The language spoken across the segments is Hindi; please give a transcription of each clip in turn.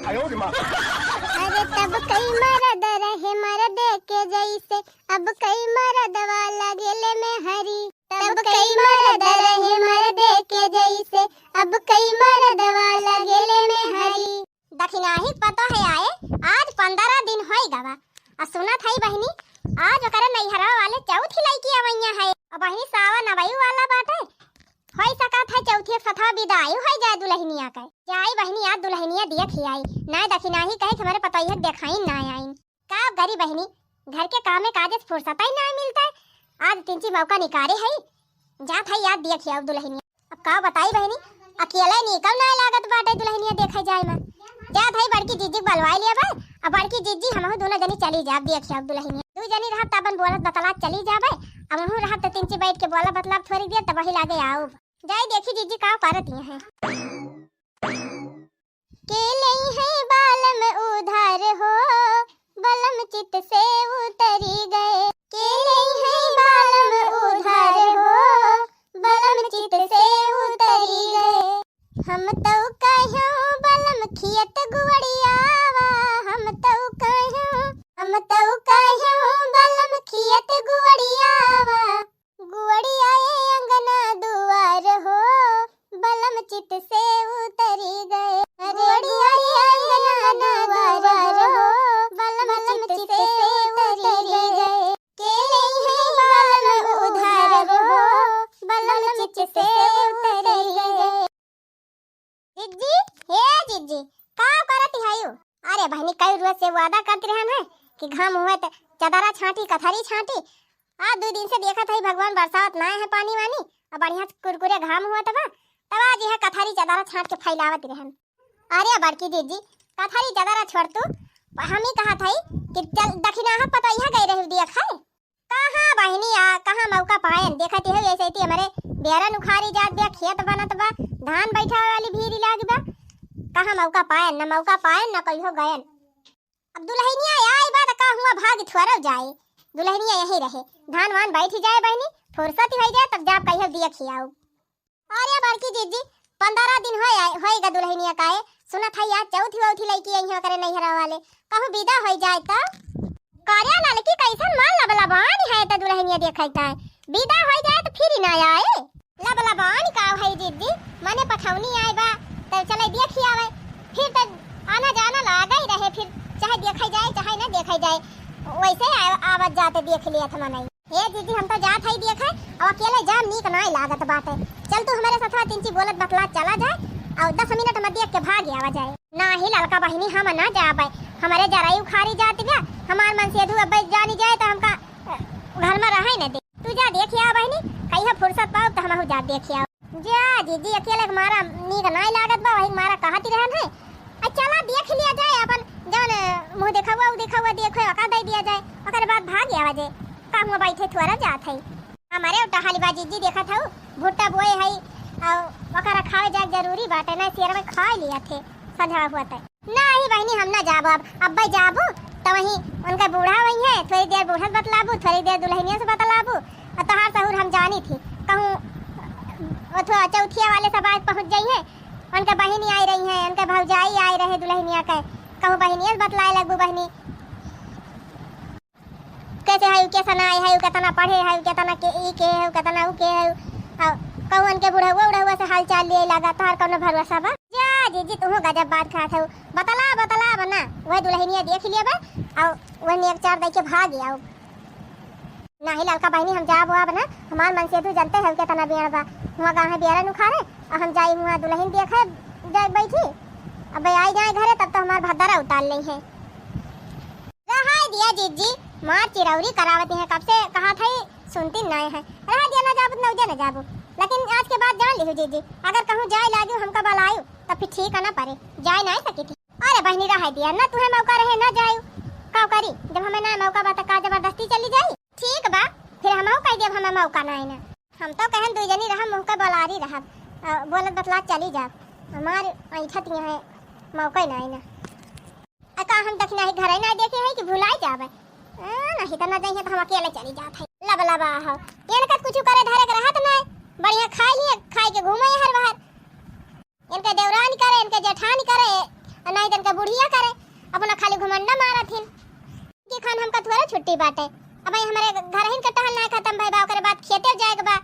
अरे तब कई मरद रहे मरद के जैसे, अब कई मरद वाला गेले में हरी। तब कई मरद रहे मरद के जैसे, अब कई मरद वाला गेले में हरी। दक्षिणाही पता है आए आज 15 दिन होई गवा। आ सुना था बहनी आज ओकरा नैहरा वाले चौथी लड़की आवैया है। अब बहनी सावन नवई वाला बाटे होई सका था चौथी सथा विदाई हो जाए दुल्हनिया के। जाई बहनी आज दुल्हनिया देख ही आई ना दक्षिणाही कहे हमारे पतैया देखाई ना आई। का गरी बहनी घर के काम में काजे फुर्सत ही ना मिलता है। आज तिनची मौका निकारे है जा था याद देख आओ दुल्हनिया। अब का बताई बहनी अकेला निकल ना लागत बाटे दुल्हनिया देखे जाए में। जा था बड़की जीजी बलवाई लिया बा। अब बड़की जीजी हम दोनों जनी चली जा देख आओ दुल्हनिया। दू जनी रहत तबन बोलत बतला चली जाबे। अब हम रहत तिनची बैठ के बोला बतला थोड़ी देर तब ही लागे आओ। जाई देखी जीजी का करत है। केले है बालम उधार हो बलम चित से उतरी गए। केले है बालम उधार हो बलम चित से उतरी गए। हम तो कहो बलम खियत गुवड़ियावा। हम तो कहो बलम खियत गुवड़ियावा। गुवड़िया अंगना दुआर हो बलम चित से उतरी गए। गुवड़िया अंगना दुआर हो बलम चित से उतरी गए। केले है बालम उधार हो बलम चित से उतरी गए। जिज्जी हे जिज्जी का करत हायो? अरे बहनी कई रोज से वादा करती रहन है कि घाम हुए त चदरा छाटी कथरी छाटी। आज 2 दिन से देखा था भगवान बरसात ना है पानी वानी और बढ़िया कुरकुरे घाम हुआ तब आज यह कथारी चदरा छाट के फैलावत रहन। अरे बड़की दीदी कथारी चदरा छोड़ तू हम ही कहा था कि चल दक्षिणाहा पता यह गई रही दिया खाए। कहां बहनी कहां मौका पाए देखती है ऐसे ही हमारे बेरन उखारी जात बा खेत बनत बा धान बैठा वाली भीरी लाग बा। कहां मौका पाए न मौका पाए न कहियो गयन। अब दुल्हनिया आई बा त का हुआ भाग थोड़ा जाए। दुल्हनिया यही रहे धान वान बैठी जाए बहनी फुर्सत हो जाए तब जा कहियो दिया खियाओ। अरे बड़की जीजी 15 दिन होएगा दुल्हनिया काए। सुना था यार चौथी लड़की आई है करे नैहरा वाले कहूं विदा हो जाए त कार्या लड़की कैसन माल लबलबान है त दुल्हनिया देखैता है। विदा हो जाए तो फिर ना आए लबलबान का है जीजी माने पठौनी आए बा त चले देख आवे फिर त आना जाना लागा ही रहे। फिर चाहे देखै जाए चाहे ना देखै जाए वैसे आवत जाते देख लिया था मनाई। हे दीदी हम तो जात है देखे और अकेले जाम नीक ना लागत बाटे। चल तू हमारे साथ तिनची बोलत बतला चला जाए और 10 मिनट में देख के भाग आवा जाए। ना ही लड़का बहिनी हम ना जाबे हमारे जराई उखारी जाती बा हमार मन से अधू अब जानी जाए तो हमका घर में रहे न दे। तू जा देख आ बहिनी कहिया फुर्सत पाओ तो हम जा देख आ। जा दीदी अकेले मारा नीक ना लागत बा वही मारा कहती रहन है। चला देख लिया जाए अपन जौन मुंह देखा हुआ देखो का दे दिया जाए ओकर बाद भाग आवा जाए। काम में बैठे थोड़ा जात है हमारे टहाली बाजी जी देखा था भुट्टा बोए है और ओकरा खावे जाए जरूरी बाटे ना शेर में खा लिया थे सजा हुआ था। नहीं बहनी हम ना जाबो अब भाई जाबो तो वही उनका बूढ़ा वही है थोड़ी देर बूढ़ा बतलाबू थोड़ी देर दुल्हनिया से बतलाबू और तहार सहूर हम जानी थी कहूँ चौथिया वाले सब आज पहुँच गई है। उनका बहनी आई रही है उनका भौजाई आई रहे दुल्हनिया के कहूँ बहनिया बतलाए लगू बहनी कैसे है कैसा ना है कितना पढ़े है कितना के ई के है कितना उ के है कहूँ उनके बुढ़वा से हाल चाल लिए लगा तोहर कोनो भरोसा बा। जा जीजी तू गजब बात खात है बतला बना वह दुल्हनिया देख लिया बा और वह एक चार दे के भाग आओ। नहीं लड़का बहनी हम जा बुआ बना हमार मन से तू जानते है कितना बियाह बा हुआ गाँव है बियारा उखाड़े और हम जाई हुआ दुल्हन देखे जाए बैठी अब आई जाए घरे तब तो हमार भद्दरा उतार ली है। रहा दिया जीजी माँ चिरौरी करावती है कब से कहा था सुनती नहीं है। रहा दिया ना जाबू न जाबू लेकिन आज के बाद जान ली जीजी अगर कहूँ जाए लागी हमका बलायू तब फिर ठीक है ना परे जाए नहीं सकी थी। अरे बहनी रहा दिया ना तुम्हें मौका रहे ना जायू का करी जब हमें ना मौका बा का जबरदस्ती चली जाई ठीक बा फिर हम कह देब हमें मौका नहीं ना हम तो कहन 2 जनी रहा मुँह का बलारी रहा बोलत बतला चली जा हमार ऐठत है मौका नहीं ना का हम तक नहीं घर नहीं देखे है कि भुलाई जाबे नहीं तो ना जाइए तो हम अकेले चली जात है लबलबा हो इनका कुछ करे धरे के रहत नहीं बढ़िया खाई के घूमे हर बाहर इनके देवरानी करे इनके जेठानी करे और नहीं तन का बुढ़िया करे अपना खाली घुमंडा मारा थिन कि खान हमका थोड़ा छुट्टी बाटे। अब हमारे घर हिन का टहल ना खत्म भई बा ओकरे बाद खेते जाएगा बा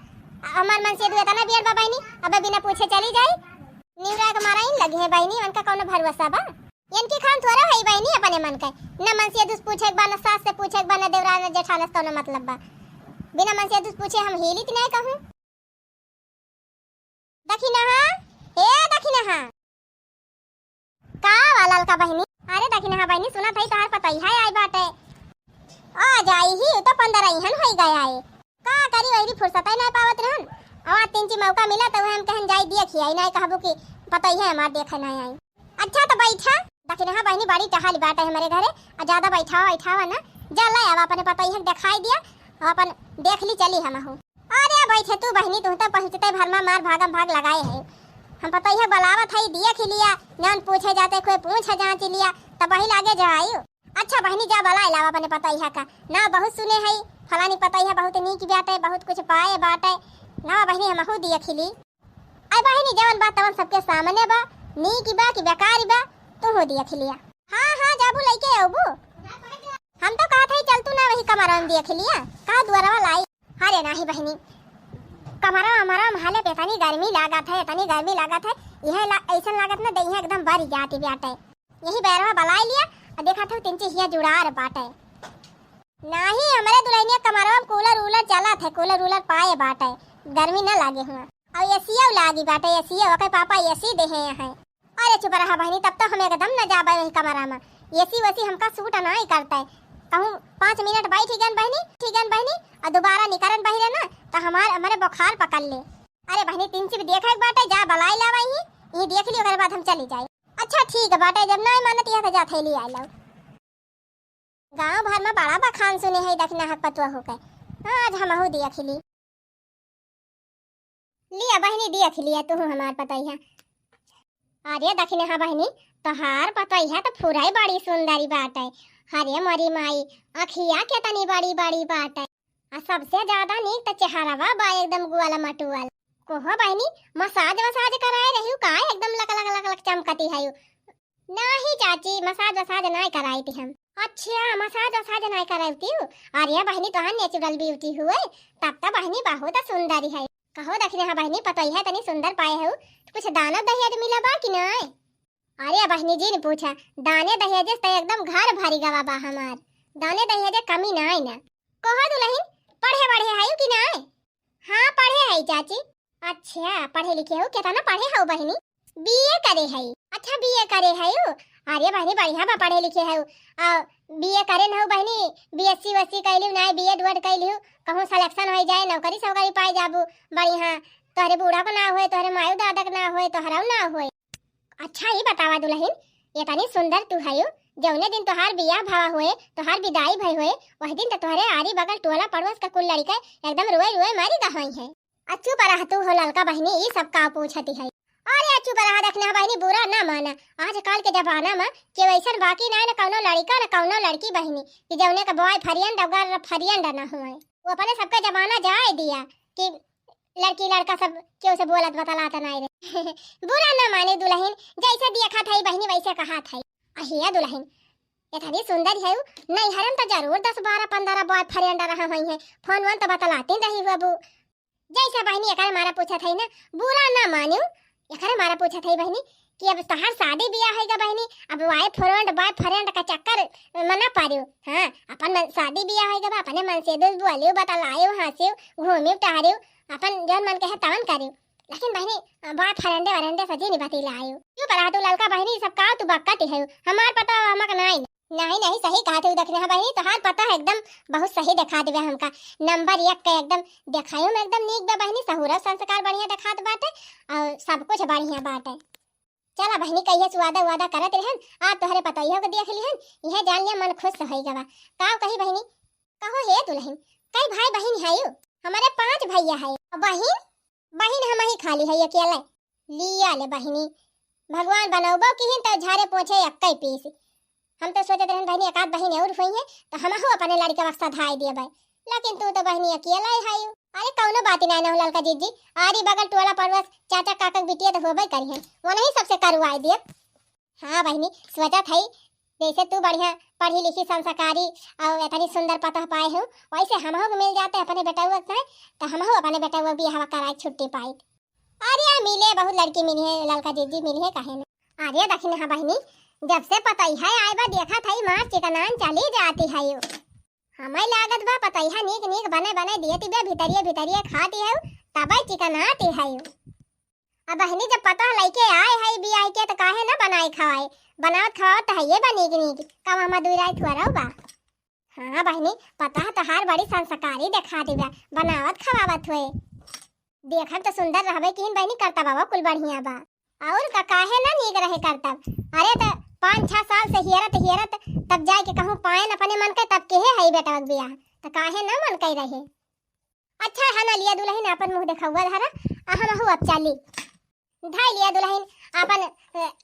हमार मन से दुए तना बियर बा बहनी अब बिना पूछे चली जाई निवरा के मारा इन लगी है बहनी उनका कौनो भरोसा बा इनकी खान थोड़ा है बहनी अपने मन के न मन से दुस पूछे बा न सास से पूछे बा न देवरा न जेठान से कौनो मतलब बा बिना मन से दुस पूछे हम हिलित नहीं कहूं दखिना दखिना का वालाल का बहनी अरे दखिना बहनी सुना थई तहार पता है आई बाटे आ जाई ही तो 15 इहन होई गया है का करी वही फुर्सत ही नहीं पावत रहन आवा तीन ची मौका मिला तो हम कहन जाई दिया खियाई नहीं कहबो कि पता ही है हमार देखे नहीं आई अच्छा तो बैठा दखिना बहनी बड़ी टहाली बाटे हमारे घरे आ ज्यादा बैठावा ना जा ला अब अपने पता ही दिखाई दिया अपन देख ली चली हम हो अरे बैठे तू बहनी तू तो पहुंचते भरमा मार भागम भाग लगाए है हम पता ही बलावत है दिया खिलिया नन पूछे जाते कोई पूछे जांच लिया तब वही लागे जाइयो अच्छा बहनी जा बला अलावा अपने पता ही का ना बहुत सुने है फलानी पता ही बहुत नीक बाटे बहुत कुछ पाए बाटे ना बहनी हम हो दिया खिली आई बहनी जवन बात तवन सबके सामने बा नीक बा कि बेकार बा तू हो दिया खिलिया हां जाबू लइके आबू हम तो कहत है चल तू ना वही कमरन दिया खिलिया का दुआरवा लाई अरे नाही बहनी कमरा हमारा हाले पे तनी गर्मी लागत है यह ऐसा लागत ना दहिया एकदम बारी जाती बाटे यही बैरवा बलाई लिया और देखा था तीन चीज जुड़ार बाटे नाही हमारे दुल्हनिया कमरवा में कूलर चलत है कूलर पाए बाटे गर्मी ना लागे हुआ और एसीया लागी बाटे एसीया ओके पापा एसी देहे है अरे चुप रहा बहनी तब तो हम एकदम न जाबे वही कमरा में एसी वैसी हमका सूट नहीं करता है कहूं 5 मिनट बैठी गन बहनी और दोबारा निकरन बहिरे ना तो हमारे बुखार पकड़ ले अरे बहनी तीन चीज देखा एक बाटे जा बलाई लावाई ये देख ली ओकर बाद हम चली जाए अच्छा ठीक है बाटे जब नहीं मानत यह तो जा थैली आई लो गांव भर में बड़ा बखान सुने है दखना हक पतवा हो गए आज हम हो दिया खिली लिया बहनी दिया खिलिया तू हमार पता है अरे दखने हाँ बहनी तोहार पता है तो फुराई बड़ी सुंदरी बात है हरे मरी माई अखिया के तनी बड़ी बात है आ सबसे ज्यादा नीक तो चेहरावा बा एकदम गुआला मटुआल कोहो बहनी मसाज कराए रही का एकदम लक चमकती है नहीं चाची मसाज नहीं कराई थी हम अच्छा मसाज नहीं कराई थी अरे बहनी तोहार नेचुरल ब्यूटी हुए तब तो बहनी बहुत सुंदरी है कहो दखने हाँ बहनी पता है तनी सुंदर पाए हो कुछ दाना दहेज मिला बा कि नहीं अरे बहनी जी ने पूछा दाने दहेज तो एकदम घर भरी गवा बा हमार दाने दहेज कमी नहीं ना कहो दुल्हन पढ़े है कि नहीं हाँ पढ़े है चाची अच्छा पढ़े लिखे हो क्या ना पढ़े हो बहनी बीए करे है अच्छा बीए करे है अरे बहनी बढ़िया बा पढ़े लिखे है बीए करे न हो बहनी बीएससी वसी कैलियो नहीं बीए डुएड कैलियो कहूं सिलेक्शन हो जाए नौकरी सौकरी पाए जाबू बढ़िया तोहरे बूढ़ा को ना होए तोहरे मायू दादा को ना होए तोहरा ना होए अच्छा ही बतावा दुल्हन ये तनी सुंदर तू है जौने दिन तोहार बियाह भावा हुए तोहार विदाई भई हुए वही दिन तो तोहरे आरी बगल टोला पड़ोस का कुल लड़का एकदम रोए मारी गई है अच्छू पर तू हो ललका बहनी ये सब का पूछती है अरे अच्छू पर रखना बहनी बुरा ना माना आजकल के जमाना में के वैसन बाकी ना न कौनो लड़का न कौनो लड़की बहनी कि जौने का बॉय फरियंड ना हुए वो अपने सबका जमाना जाए दिया कि लड़की लड़का सब क्यों से बोलत बतलाता नहीं रे बुरा ना माने दुल्हन जैसे देखा था बहनी वैसे कहा था अहिया दुल्हन इतनी सुंदर है नहीं हरम तो जरूर 10-12-15 बॉय फ्रेंड रहा हुई है फोन वन तो बतलाते रही बाबू जैसा बहनी एक मारा पूछा था ना बुरा ना मानो एक मारा पूछा था बहनी कि अब तोहार शादी ब्याह है बहनी अब बॉय फ्रेंड का चक्कर मना पारियो हाँ अपन शादी ब्याह है अपने मन से दोस्त बोलियो बतलायो हंसियो घूमियो टहरियो अपन जौन मन कहे तवन करियो लेकिन बहनी बॉय फ्रेंडे वरेंडे सजी नहीं बतलायो क्यों पर तू ललका बहनी सब का तू बक्कती है हमार पता हमक नहीं सही कहा थे देखने हाँ बहनी तोहार पता है एकदम बहुत सही दिखा देवे हमका नंबर 1 का एकदम दिखायो में एकदम नीक बा बहनी सहुरा संस्कार बढ़िया दिखात बाटे और सब कुछ बढ़िया बाटे चला बहनी कहिए वादा करत रहन आज तोहरे पता ही हो के देख लिहन यह जान लिया मन खुश होई गवा का कही बहनी कहो हे दुल्हन कई भाई बहन है हमारे 5 भैया है बहन हम ही खाली है अकेले लिया ले बहनी भगवान बनौबो की तो झारे पोछे अक्कई पीस हम तो सोचते रहन बहनी एकाध बहन और हुई है तो हम हो अपने लड़के वक्त धाई दिए भाई लेकिन तू तो बहनी अकेला ही है अरे कौनो बात नहीं ना ललका जीजी आरी बगल टोला पड़ोस चाचा काका बिटिया तो होबे करी है वो नहीं सबसे करवाई दिए हाँ बहनी, सोचा थई जैसे तू बढ़िया पढ़ी लिखी संस्कारी और इतनी सुंदर पतह पाए हो, वैसे हमहू को मिल जाते अपने बेटुआ से, तो हमहू अपने बेटुआ बियाह कराए छुट्टी पाई। अरे मिले बहुत लड़की मिली है, लड़का जीजी मिली है कहे ना। अरे दखिन हाँ बहनी, जब से पतई है आए बा देखा थई मार चिकनान चली जाती है यो। हमें लागत बा पतई है नीक नीक बने बने दियती बे भीतरिए भीतरिए खाती है तब चिकनाती है यो। अब बहनी जब पता लइके आए है बियाह के तो काहे ना बनाए खवाए, बनावत खवावत तो है ये बनेगी नीक कब हम दुई रात हुआ रहो बा। हाँ बहनी पता है तोहार बड़ी संस्कारी देखा दी बा, बनावत खवावत हुए देखब तो सुंदर रहबे किन बहनी, करता बाबा कुल बढ़िया बा और का काहे ना नीक रहे करतब। अरे तो 5-6 साल से हियरत तब जाए के कहूँ पायन अपने मन के तब के है बेटा बियाह, तो काहे ना मन कह रहे। अच्छा है ना लिया दुल्हन अपन मुंह देखौआ धरा अहम हूँ अब चाली धाई लिया दुल्हन अपन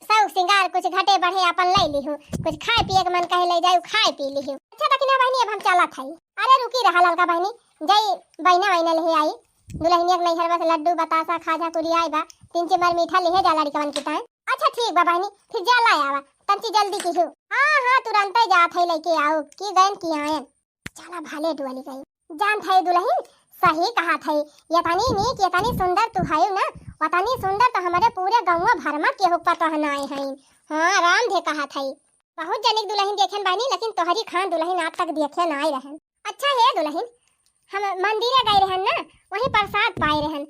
सब सिंगार कुछ घटे बढ़े अपन ले ली हूँ, कुछ खाए पिए के मन कहे ले जाऊ खाए पी ली हूँ। अच्छा दखिना बहनी अब हम चला थाई। अरे रुकी रहा लड़का बहनी जई बहना वहना ले आई दुल्हनिया के नैहर बस लड्डू बतासा खाजा कुली आई बा 3 चम्मच मीठा ले जा लड़कवन की तान। अच्छा ठीक बा बहनी फिर जा ला आवा तंची जल्दी की हूँ। हाँ तुरंत ही जात है लेके आओ की गन की आयन चला भाले डुअली गई जान थाई दुल्हन सही कहा थई ये तनी नीक ये तनी सुंदर तू है ना, वतनी सुंदर तो हमारे पूरे गाँव भर में केहू पता न आए हैं। हाँ राम दे कहा थई बहुत जनिक दुल्हन देखे बानी लेकिन तोहरी खान दुल्हन आज तक देखे न आए रहन। अच्छा है दुल्हन हम मंदिरे गए रहन ना वहीं प्रसाद पाए रहन,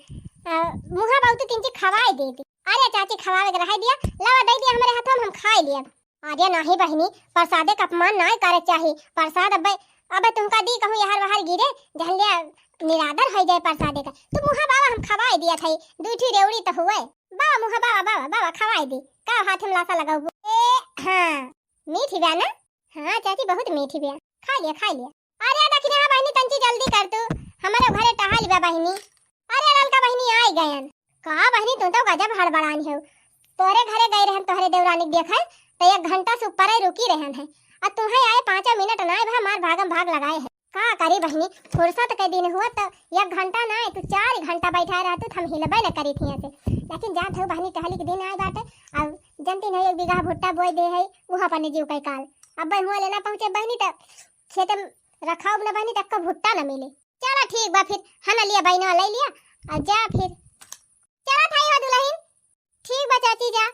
मुहा बहुत 3 चीज खवाए दे दी। अरे चाची खवावे के रह दिया लवा दे दिया हमारे हाथों में हम खाए लिया। अरे नहीं बहनी प्रसादे का अपमान ना करे चाहिए, प्रसाद अब तुमका दी कहूँ यार बाहर गिरे जहलिया निरादर हो जाए प्रसादे का तो मुहा बाबा हम खवाए दिया था दूठी रेवड़ी तो हुए बाबा मुहा बाबा खवाए दी का हाथ में लासा लगाओ। हाँ मीठी बया ना, हाँ चाची बहुत मीठी बया खा लिया। अरे दखिना बहनी तंची जल्दी कर तू हमारे घरे टहल बा बहनी। अरे ललका बहनी आई गयन का बहनी तू तो गजब हड़बड़ान है, तोरे घरे गए रहन तोहरे देवरानी देखा तो 1 घंटा से ऊपर ही रुकी रहन है और तुम्हें आए 5 मिनट ना भा मार भागम भाग लगाए है। का करी बहनी फुर्सत के दिन हुआ तो 1 घंटा ना तू 4 घंटा बैठा रहा तो हम हिलबे न करी थी ऐसे, लेकिन जात हो बहनी टहली के दिन आए बाटे अब जनती नहीं 1 बीघा भुट्टा बोई दे है वहां पर जीव कई काल अब हुआ लेना पहुंचे बहनी तो खेत में रखा न बहनी तक का भुट्टा न मिले। चला ठीक बा फिर हना लिया बहनवा ले लिया और जा फिर चला थाई हो दुल्हन। ठीक बा चाची जा।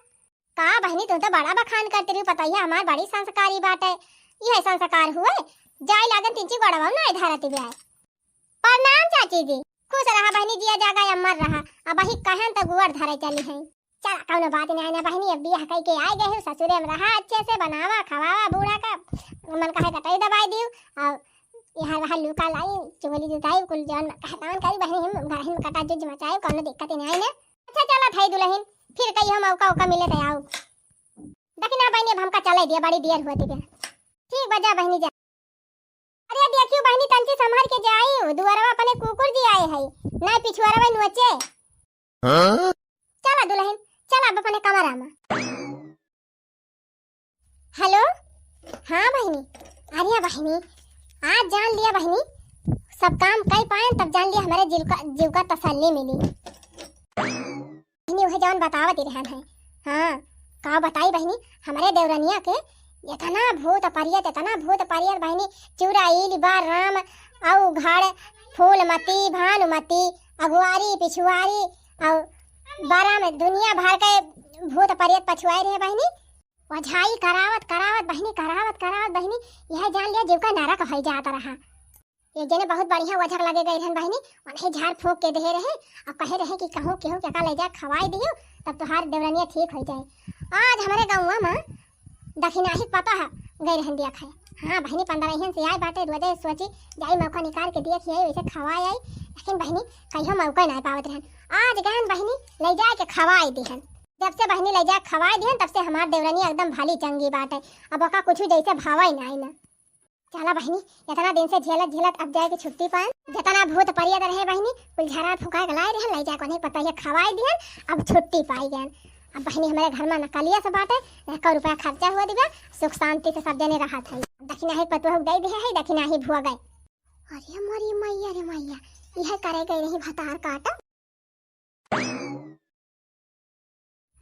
का बहनी तुम तो बड़ा बखान करते रही पता ही हमार बड़ी संस्कारी बात है, यह संस्कार हुए जाय लागन 3 चीज गड़वा ना धारती ब्याह। प्रणाम चाची जी खुश रहा बहनी जिया जागा अमर रहा अब ही कहन तो गुवर धरे चली है। चल कौनो बात नहीं ना बहनी अब बियाह कई के आए गए ससुरे में रहा अच्छे से बनावा खवावा बूढ़ा का मन कहे कटाई दबाई दियो और यहाँ वहाँ लुका लाई चुगली जुटाई कुल जान कहतान करी बहनी हम घर में कटा जुज मचाए कोनो दिक्कत नहीं आई ना। अच्छा चला थाई दुल्हन फिर कहीं हम मौका मिले तो आओ दखिना बहनी अब हमका चले दिया बड़ी देर हुआ थी। ठीक बजा बहनी जा। अरे देखियो बहनी तंची संभाल के जाई दुआरवा अपने कुकुर जी आए है ना पिछुआरवा नोचे। चला दुल्हन चला अब अपने कमरा में। हेलो हाँ बहनी अरे बहनी आज जान लिया बहनी सब काम कई पाए तब जान लिया हमारे जीव का तसल्ली मिली। बहनी वह जान बतावत ही रहन है। हाँ का बताई बहनी हमारे देवरनिया के इतना भूत परियत बहनी चुराइल बार राम औ घड़ फूलमती भानुमती अगुआरी पिछुआरी और बारा में दुनिया भर के भूत परियत पछुआई रहे बहनी वझाई करावत बहनी यह जान लिया जीव का नरक हो जाता रहा। एक जने बहुत बढ़िया वजह लगे गए रहन बहनी उन्हें झाड़ फूक के दे रहे और कहे रहे कि कहूँ केहू क्या ले जा खवाई दियो तब तुहार देवरनिया ठीक हो जाए। आज हमारे गाँव में दखिना ही पता है गए रहन दिया खाए। हाँ बहनी 15 से आए बाटे रोजे सोची जाई मौका निकाल के दिए खियाई वैसे खवाई आई लेकिन बहनी कहीं मौका नहीं पावत रहन। आज गहन बहनी ले जा के खवाई दिहन, जब से बहनी ले जा खवाई दिहन तब से हमार देवरनी एकदम भली चंगी बात है अब ओका कुछ जैसे भावा ही नहीं ना। चला बहनी इतना दिन से झेलत अब जाए के छुट्टी पाए जितना भूत परियत रहे बहनी कुल झरा फुका के लाए रहन ले जा को नहीं पता ये खवाई दिहन अब छुट्टी पाई गए। अब बहनी हमारे घर में नकलिया से बात है 100 रुपया खर्चा हुआ दिया सुख शांति से सब जने रहा था। दक्षिणा ही पतुआ गई भी है दक्षिणा ही भुआ गए। अरे हमारी मैया रे मैया यह करे गई नहीं भतार काटा।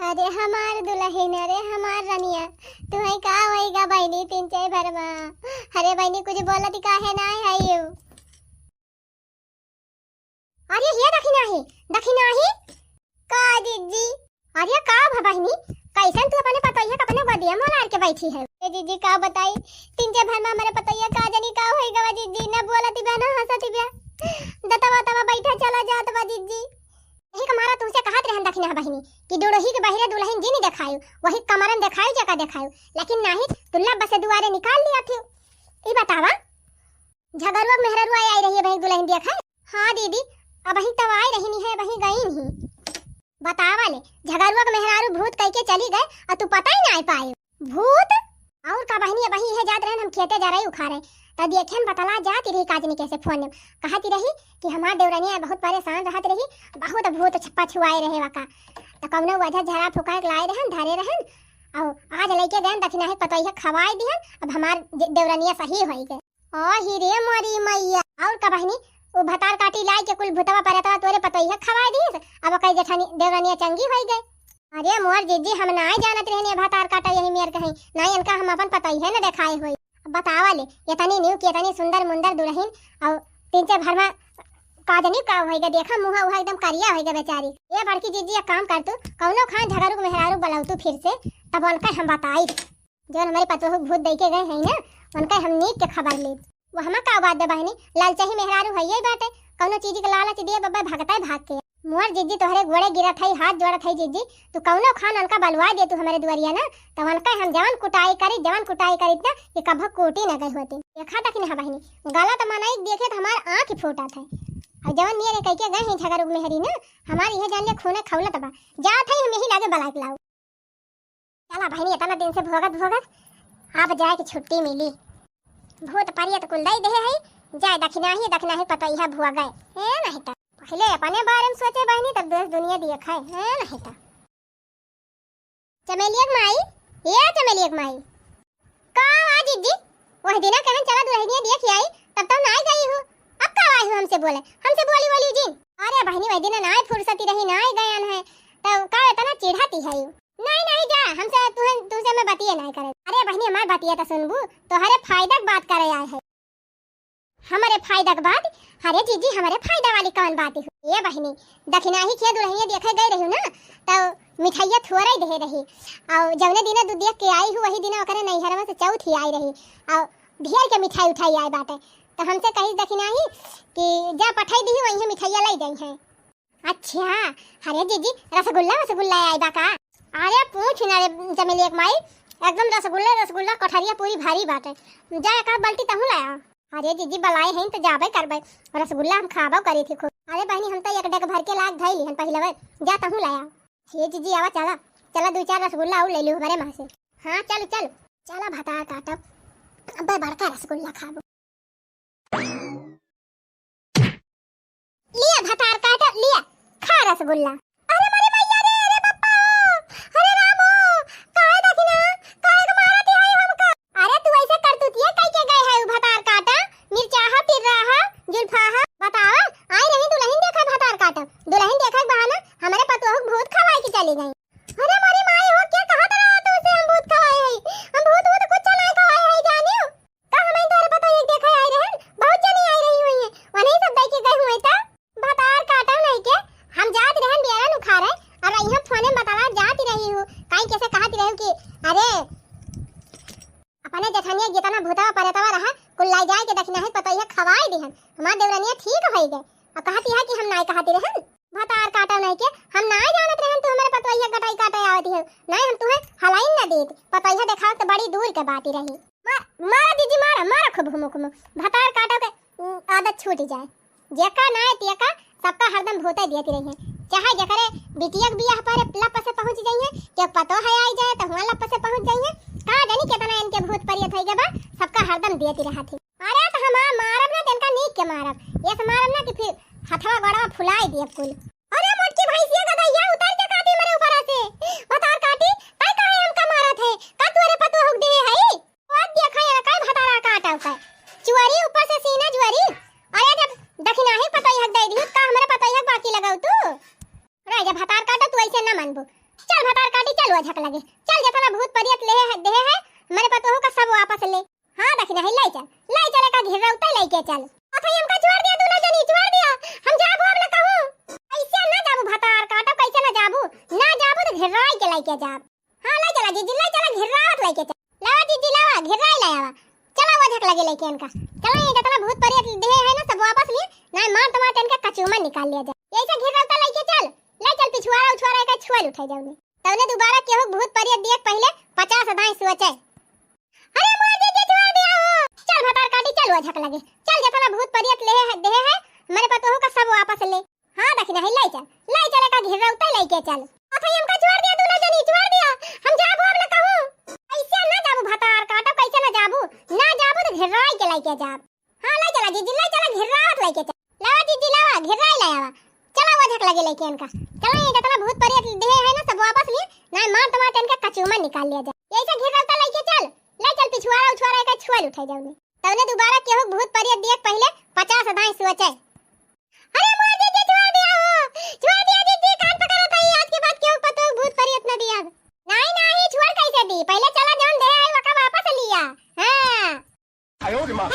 अरे हमार दुल्हन, अरे हमार रनिया, तुम्हें का होएगा बहनी तीन चार भरमा। अरे बहनी कुछ बोलत का है ना है यू। अरे ये दखिना ही का जीजी। अरे का भा बहनी, कैसन तू अपने पतोइया का अपने बदिया मोलार के बैठी है। ए जीजी का बताई, तीन चार भरमा हमारे पतोइया का जानी का होएगा बा जीजी। ना बोलती बा ना हंसती बा, दतवा तवा बैठा चला जात बा जीजी। यही कमारा तुमसे कहत रहन दखिना बहिनी कि डोड़ही के बहिरे दुल्हन जी नहीं देखायो, वही कमरन देखायो जका देखायो, लेकिन नाही दुल्ला बस दुआरे निकाल लिया थी। ई बतावा झगड़ुआ मेहररुआ आई रही है बहिन दुल्हन देखा। हां दीदी, अब वही तब आई रही नहीं है, वही गई नहीं। बतावा ले झगड़ुआ के मेहरारू भूत कह के चली गए और तू पता ही ना आ पाए। भूत और का बहिनी वही है जात रहन, हम खेते जा रहे उखाड़े त देखन बतला जाती रही काजनी कैसे फोन में कहती रही कि हमार देवरानिया बहुत परेशान रहत रही, बहुत भूत छप्पा छुआए रहे वाका। त कौनो वजह झरा फुका के लाए रहन धरे रहन और आज लेके गए दक्षिणा है पतोइया खवाए दिहन। अब हमार देवरानिया सही होई गए। ओ हीरे मोरी मैया, और का बहिनी वो भतार काटी लाई के कुल भूतवा परतवा तोरे पतोइया खवाए दिस। अब कई जेठानी देवरानिया चंगी होई गए। अरे मोर जीजी, हम ना जानत रहने भतार काटा यही मेर कहीं नहीं, इनका हम अपन पतोइया न देखाए होई। बतावा ले इतनी न्यू की इतनी सुंदर मुंदर दुल्हन और तीन चार भरमा काजनी का होएगा। देखा मुंह वह एकदम करिया होएगा बेचारी। ये बड़की जीजी एक काम कर तू, कौनो खान झगड़ू के मेहरारू बुलाऊ तू फिर से, तब उनका हम बताई जो हमारे पतोह भूत दे के गए हैं ना, उनका हम नीक के खबर ले। वो हम का बात दे बहनी, लालचाही मेहरारू है यही बात है, कौनो चीज के लालच दिए बब्बा भागता है भाग के। मोर जीजी तोहरे गोड़े गिरत है, हाथ जोड़त है जीजी, तू कौनो खान उनका बलवा दे तू हमारे दुआरिया ना, तो उनका हम जवान कुटाई करी ना कि कभी कोटी न गई होती। देखा तक ना बहनी गलत मनाई देखे तो हमार आंख फूटा था। और जवान मेरे कह के गए हैं झगड़ू मेहरी ना, हमारी यह जान ले खूने खौलत बा जात है, हम यही लागे बलाक लाऊ। चला बहनी इतना दिन से भोगत अब जाए की छुट्टी मिली। भूत परिया तो कुल दई दे है, जाए दखिना ही पतोइया भुआ गए है नहीं तो पहले अपने बारे में सोचे बहनी, तब देश दुनिया देखा है नहीं तो। चमेलिया माई, ये चमेलिया माई का आज जीजी वह दिना कहन चला दुल्हनिया देख आई, तब तो ना गई हूं। अब का आई हूं हमसे बोली जी। अरे बहनी वह दिना ना फुर्सती रही ना गयन है, तब का इतना चिढ़ाती है। नहीं जा, हमसे तुझसे मैं बतिए नहीं करे। अरे बहनी हमार बतिया तो सुनबू, तोहरे फायदा की बात करे आए है। हमारे फायदा की बात? अरे जीजी हमारे फायदा वाली कौन बात है? ये बहनी दखिना ही किया दुल्हनिया देखे गए रही ना, तो मिठाइया थोड़ा ही दे रही, और जवने दिन दूध देख के आई हूँ वही दिन ओकरे नैहरवा से चौथी आई रही, और ढेर के मिठाई उठाई आई बाटे। तो हमसे कही दखिना ही कि जा पठाई दी वही मिठाइया लाई गई है। अच्छा अरे जीजी रसगुल्ला आई बाका? अरे पूछ ना चमेली एक माई, एकदम रसगुल्ला कठरिया पूरी भारी बाटे, जा एक बाल्टी तहू लाया। अरे जीजी बलाए हैं तो जाबे करबे, रसगुल्ला हम खाबो करी थी खूब। अरे बहनी हम तो एक डग भर के लाग धइली हन पहिले वे, जा तहू लाया। ये जीजी आवा चला दो चार रसगुल्ला और ले लियो हमारे मां से। हां चला भता काटो, अब बड़का रसगुल्ला खाबो। लिया भतार काटो, लिया खा रसगुल्ला। अरे मारे मैया रे, अरे पप्पा, अरे रामो, काहे दखिना काहे को मारत है हमका? अरे तू ऐसे करतुतिया कह के गए है भतार काटा, मिर्चा हा पिर रहा जुल्फा हा, बतावा आई नहीं दुल्हन देखा भतार काटा, दुल्हन देखा बहाना हमारे पतोह भूत खवाई के चली गई। अरे मारी माई हो क्या कहा था तो उसे हम भूत खवाए है, हम भूत कुछ नहीं खवाए है जानियो का, हमें तोरे पता एक देखा आई रहन, बहुत जनी आई रही हुई है, वने सब दई के गए हुए था भतार काटा नहीं के। हम जात रहन बेरन उखाड़े और यहां फोन में बतावा जाती रही हूं, काई कैसे कहती रही कि अरे अपने जेठानिया जितना भूतवा परतवा रहा कुल लाई जाए के दखिना है पतोइया खवाए दिहन, हमार देवरानिया ठीक होई गए। और कहती है कि हम नहीं कहती रहन भतार काटा नहीं के, हम नहीं जानत रहन तू हमारे पतोइया कटाई काटे आवती है, नहीं हम तुम्हें हलाई न देत, पतोइया देखाओ तो बड़ी दूर के बात ही रही। मारा दीदी मारा खूब घुमो भतार काटा के आदत छूट जाए, जेका ना तेका सबका हरदम भूते देती रही है, चाहे जकरे बिटिया के बियाह पर लप से पहुंच जाइए, के पतो है आई जाए तो हुआ लप से पहुंच जाइए, का जानी कितना इनके भूत परियत है के बा सबका हरदम देती रहा थी। अरे तो हम मारब ना तिनका नीक के मारब, ये से मारब ना कि फिर हथवा गड़वा फुलाई दिए कुल। अरे मोटकी भैंसिया का दैया उतर के काटी मेरे ऊपर से भतार काटी, काई काहे हमका मारत है, का तोरे पतो हुक दे है और देखा ये काई भतार काटा का चुआरी ऊपर से सीना जुआरी। अरे जब दखिना ही पतो हक दे दी का हमारे पतो हक बाकी लगाऊ तू, अरे जब भतार काटा तू ऐसे ना मानबो, चल भतार वापस ले। हां देखी नहीं लाई चल का घेर उतर लेके चल। अथई हमका छोड़ दिया तू ना जनी छोड़ दिया। हम जाबो अब ना कहूं। ऐसे ना जाबू भतार काटो कैसे ना जाबू तो घेराई के लेके जाब। हां लाई चला जीजी लाई चला घेरावत लेके चल। लावा जीजी लावा घेराई ले आवा। चला वो झक लगे लेके इनका। चला ये जितना भूत परियत देह है ना सब वापस ले ना मार टमाटर इनका कचूमा निकाल लिया जाए। ऐसे घेरावता लेके चल। ले चल पिछवाड़ा उछवाड़ा का छुआ उठाई जाऊंगी। तवने दोबारा केहू भूत परियत देख पहले 50 दाई सोचे। अरे मोर जीजी छोड़ दिया हो। चल भतार काटी चल वो झक लगे। चल जितना भूत परियत ले है देह है मेरे पतोह का सब वापस ले। हां देखी नहीं लाई चल का घेरावता लेके चल। अथई हमका छोड़ दिया तू ना जनी छोड़ दिया। हम जाबो अब ना कहूं। ऐसे ना जाबू भतार काटो कैसे ना जाबू तो घेराई के लेके जाब। हां लाई चला जीजी लाई चला घेरावत लेके चल। लावा जीजी लावा घेराई ले आवा। चला वो झक लगे लेके इनका। चला ये जितना भूत परियत देह है ना सब वापस ले ना मार टमाटर इनका कचूमा निकाल लिया जाए। ऐसे घेरावता लेके चल। ले चल पिछवाड़ा उछवाड़ा का छुआ उठाई जाऊंगी। तवने दोबारा केहू भूत परियत देख पहले 50 दाई सोचे। अरे मोर जीजी छोड़ दिया हो। छोड़ दिया जीजी कान पकड़ा था आज के बाद केहू पतो भूत परियत ना दिया। नहीं छोड़ कैसे दी पहले चला जौन दे है वका वापस लिया। हां आयो रे मां